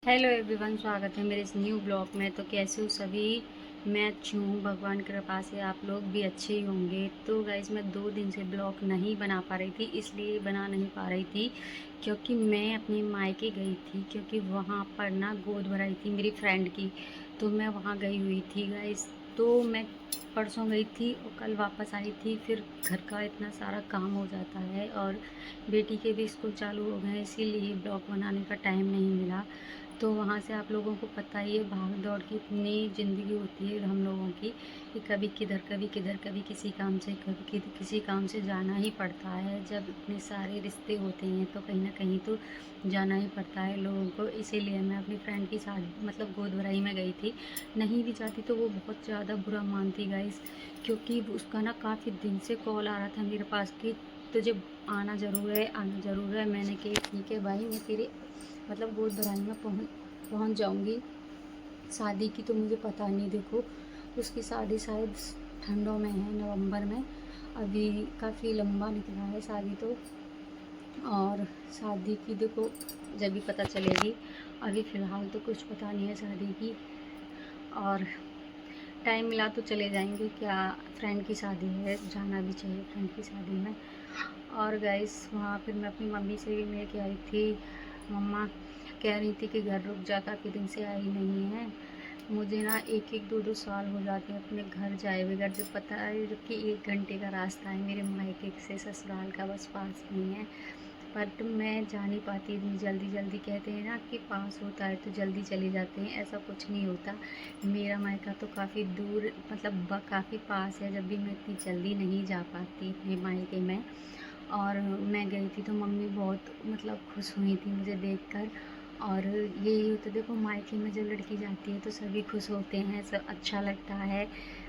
Hello everyone, स्वागत है मेरे इस न्यू ब्लॉग में। तो कैसे हो सभी? मैं अच्छी हूँ, भगवान की कृपा से आप लोग भी अच्छे ही होंगे। तो गाइज़, मैं 2 दिन से ब्लॉग नहीं बना पा रही थी, इसलिए बना नहीं पा रही थी क्योंकि मैं अपने मायके गई थी, क्योंकि वहाँ पर ना गोद भराई थी मेरी फ्रेंड की। तो मैं वहाँ गई हुई थी गाइज़। तो मैं परसों गई थी और कल वापस आई थी। फिर घर का इतना सारा काम हो जाता है और बेटी के भी स्कूल चालू हो गए हैं, इसीलिए ब्लॉग बनाने का टाइम नहीं मिला। तो वहाँ से आप लोगों को पता ही है, भाग दौड़ की इतनी ज़िंदगी होती है हम लोगों की कि कभी किधर कभी किधर, कभी किसी काम से कभी किसी काम से जाना ही पड़ता है। जब इतने सारे रिश्ते होते हैं तो कहीं ना कहीं तो जाना ही पड़ता है लोगों को। इसीलिए मैं अपनी फ्रेंड की शादी मतलब गोद भराई में गई थी। नहीं भी जाती तो वो बहुत ज़्यादा बुरा मानती गाइस, क्योंकि उसका ना काफ़ी दिन से कॉल आ रहा था मेरे पास कि तुझे आना ज़रूर है, आना ज़रूर है। मैंने कहा ठीक है भाई, मैं तेरे मतलब गोद भराई में पहुंच जाऊंगी। शादी की तो मुझे पता नहीं, देखो उसकी शादी शायद ठंडों में है, नवंबर में। अभी काफ़ी लंबा निकला है शादी तो। और शादी की देखो जब भी पता चलेगी, अभी फ़िलहाल तो कुछ पता नहीं है शादी की। और टाइम मिला तो चले जाएंगे, क्या फ्रेंड की शादी है, जाना भी चाहिए फ्रेंड की शादी में। और गाइस, वहाँ फिर मैं अपनी मम्मी से भी मिल के आई थी। मम्मा कह रही थी कि घर रुक जा, काफ़ी दिन से आई नहीं है। मुझे ना एक एक दो दो साल हो जाते हैं अपने घर जाए बगैर। जब पता है, जबकि 1 घंटे का रास्ता है मेरे मायके से ससुराल का, बस पास नहीं है। बट मैं जा नहीं पाती इतनी जल्दी जल्दी। कहते हैं ना कि पास होता है तो जल्दी चले जाते हैं, ऐसा कुछ नहीं होता। मेरा मायका तो काफ़ी दूर मतलब काफ़ी पास है, जब भी मैं इतनी जल्दी नहीं जा पाती अपने मायके में। और मैं गई थी तो मम्मी बहुत मतलब खुश हुई थी मुझे देखकर। और यही होता, देखो मायके में जब लड़की जाती है तो सभी खुश होते हैं, सब अच्छा लगता है।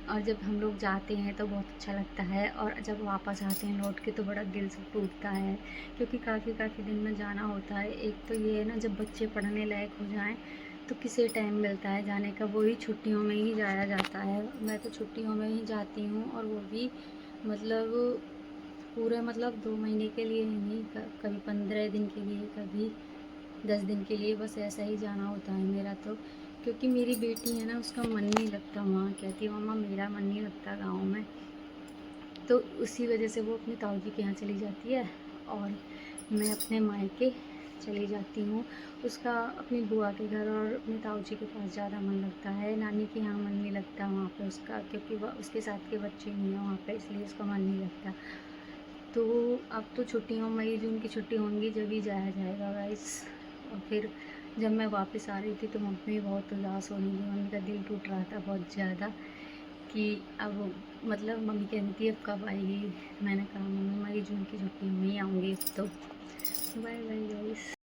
और जब हम लोग जाते हैं तो बहुत अच्छा लगता है, और जब वापस आते हैं लौट के तो बड़ा दिल से टूटता है, क्योंकि काफ़ी काफ़ी दिन में जाना होता है। एक तो ये है ना, जब बच्चे पढ़ने लायक हो जाएं तो किसे टाइम मिलता है जाने का, वही छुट्टियों में ही जाया जाता है। मैं तो छुट्टियों में ही जाती हूँ, और वो भी मतलब पूरे मतलब 2 महीने के लिए नहीं, कभी 15 दिन के लिए, कभी 10 दिन के लिए, बस ऐसा ही जाना होता है मेरा तो। क्योंकि मेरी बेटी है ना, उसका मन नहीं लगता वहाँ। कहती है मम्मा मेरा मन नहीं लगता गाँव में। तो उसी वजह से वो अपने ताऊ जी के यहाँ चली जाती है और मैं अपने मायके चली जाती हूँ। उसका अपनी बुआ के घर और अपने ताऊ जी के पास ज़्यादा मन लगता है, नानी के यहाँ मन नहीं लगता वहाँ पे उसका, क्योंकि वह उसके साथ के बच्चे नहीं हैं वहाँ पे, इसलिए उसका मन नहीं लगता। तो अब तो छुट्टियों, मई जून की छुट्टी होंगी जब ही जाया जाएगा गाइस। और फिर जब मैं वापस आ रही थी तो मम्मी बहुत उदास होने लगी, मम्मी का दिल टूट रहा था बहुत ज़्यादा कि अब मतलब मम्मी कह रही थी अब कब आएगी। मैंने कहा मम्मी मई जून की छुट्टियों में ही आऊँगी। तो बाय बाय गाइस।